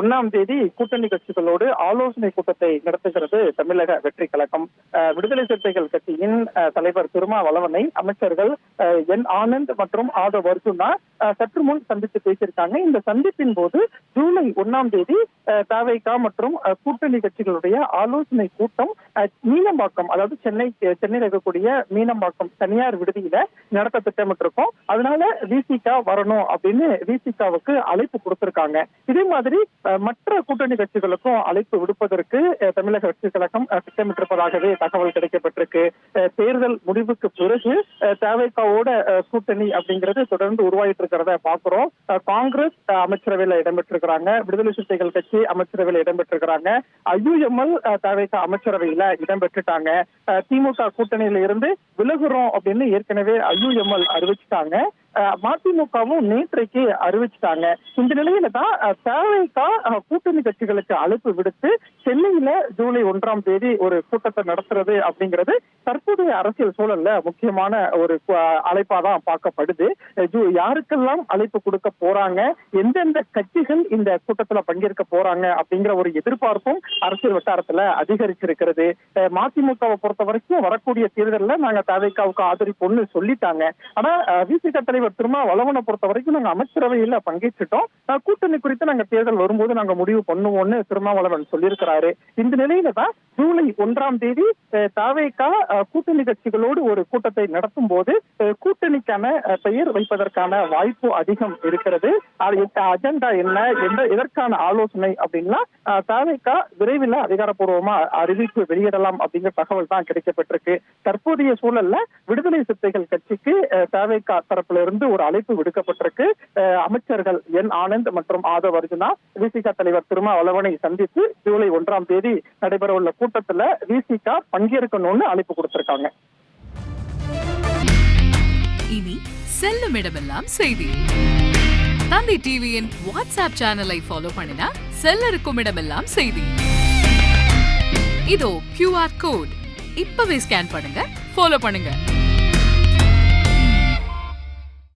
1 கூட்டணி கட்சிகளோடு ஆலோசனை கூட்டத்தை நடத்துகிறது தமிழக வெற்றி கழகம். விடுதலை சிறுத்தைகள் கட்சியின் தலைவர் திருமாவளவனை அமைச்சர்கள் என் ஆனந்த் மற்றும் ஆதவ் அர்ஜுனா சற்று முன் சந்தித்து பேசியிருக்காங்க. இந்த சந்திப்பின் போது ஜூலை 1 தவிக மற்றும் கூட்டணி கட்சிகளுடைய ஆலோசனை கூட்டம் மீனம்பாக்கம், அதாவது சென்னையில் இருக்கக்கூடிய மீனம்பாக்கம் தனியார் விடுதியில நடத்த திட்டமிட்டிருக்கோம். அதனால விசிக வரணும் அப்படின்னு விசிகாவுக்கு அழைப்பு கொடுத்திருக்காங்க. இதே மாதிரி மற்ற கூட்டணி கட்சிகளுக்கும் அழைப்பு விடுப்பதற்கு தமிழக வெற்றி கழகம் திட்டமிட்டிருப்பதாகவே தகவல் கிடைக்கப்பட்டிருக்கு. தேர்தல் முடிவுக்கு பிறகு தவிகவோட கூட்டணி அப்படிங்கிறது தொடர்ந்து உருவாயிட்டு இருக்கிறத பாக்குறோம். காங்கிரஸ் அமைச்சரவையில இடம்பெற்றிருக்கிறாங்க, விடுதலை சிறுத்தைகள் கட்சி அமைச்சரவையில இடம்பெற்றிருக்கிறாங்க, ஐயுஎம்எல் தவிக அமைச்சரவையில இடம்பெற்றுட்டாங்க. திமுக கூட்டணியில இருந்து விலகுறோம் அப்படின்னு ஏற்கனவே ஐயுஎம்எல் அறிவிச்சுட்டாங்க. மதிமுகவும் நேற்றைக்கு அறிவிச்சிட்டாங்க. இந்த நிலையில தான் தவிக கூட்டணி கட்சிகளுக்கு அழைப்பு விடுத்து சென்னையில ஜூலை 1 ஒரு கூட்டத்தை நடத்துறது அப்படிங்கிறது தற்போதைய அரசியல் சூழல்ல முக்கியமான ஒரு அழைப்பாதான் பார்க்கப்படுது. யாருக்கெல்லாம் அழைப்பு கொடுக்க போறாங்க, எந்தெந்த கட்சிகள் இந்த கூட்டத்துல பங்கேற்க போறாங்க அப்படிங்கிற ஒரு எதிர்பார்ப்பும் அரசியல் வட்டாரத்துல அதிகரிச்சிருக்கிறது. மதிமுகவை பொறுத்த வரைக்கும் வரக்கூடிய தேர்தலில் நாங்க தவிகவுக்கு ஆதரிப்போம்னு சொல்லிட்டாங்க. ஆனா விசிக தலைவர் திருமாவளவனை பொறுத்த வரைக்கும் நாங்க அமைச்சரவையில பங்கேற்றுட்டோம், கூட்டணி குறித்து நாங்க தேர்தல் வரும்போது நாங்க முடிவு பண்ணுவோம்னு திருமாவளவன் சொல்லியிருக்கிறாரு. இந்த நிலையில தான் ஜூலை 1 தவிக கூட்டணி கட்சிகளோடு ஒரு கூட்டத்தை நடத்தும் போது கூட்டணிக்கான பெயர் வைப்பதற்கான வாய்ப்பு அதிகம் இருக்கிறது. அஜெண்டா என்ன, எதற்கான ஆலோசனை அப்படின்னா தவிக விரைவில் அதிகாரப்பூர்வமா அறிவிப்பு வெளியிடலாம் அப்படிங்கிற தகவல் தான் கிடைக்கப்பட்டிருக்கு. தற்போதைய சூழல்ல விடுதலை சிறுத்தைகள் கட்சிக்கு தவிக தரப்புல இருந்து ஒரு அழைப்பு விடுக்கப்பட்டிருக்கு. அமைச்சர்கள் என் ஆனந்த் மற்றும் ஆதவ் அர்ஜுனா விசிக தலைவர் திருமாவளவனை சந்தித்து ஜூலை 1 நடைபெற உள்ள கூட்டத்துல விசிக பங்கேற்கணும்னு அழைப்பு கொடுத்திருக்காங்க. இனி செல்லும் இடமெல்லாம் செய்தி. தந்தி டிவியின் வாட்ஸ்அப் சேனலை ஃபாலோ பண்ணினா செல்ல இருக்கும் இடமெல்லாம் செய்தி. இதோ QR கோட் இப்பவே ஸ்கேன் பண்ணுங்க, ஃபாலோ பண்ணுங்க.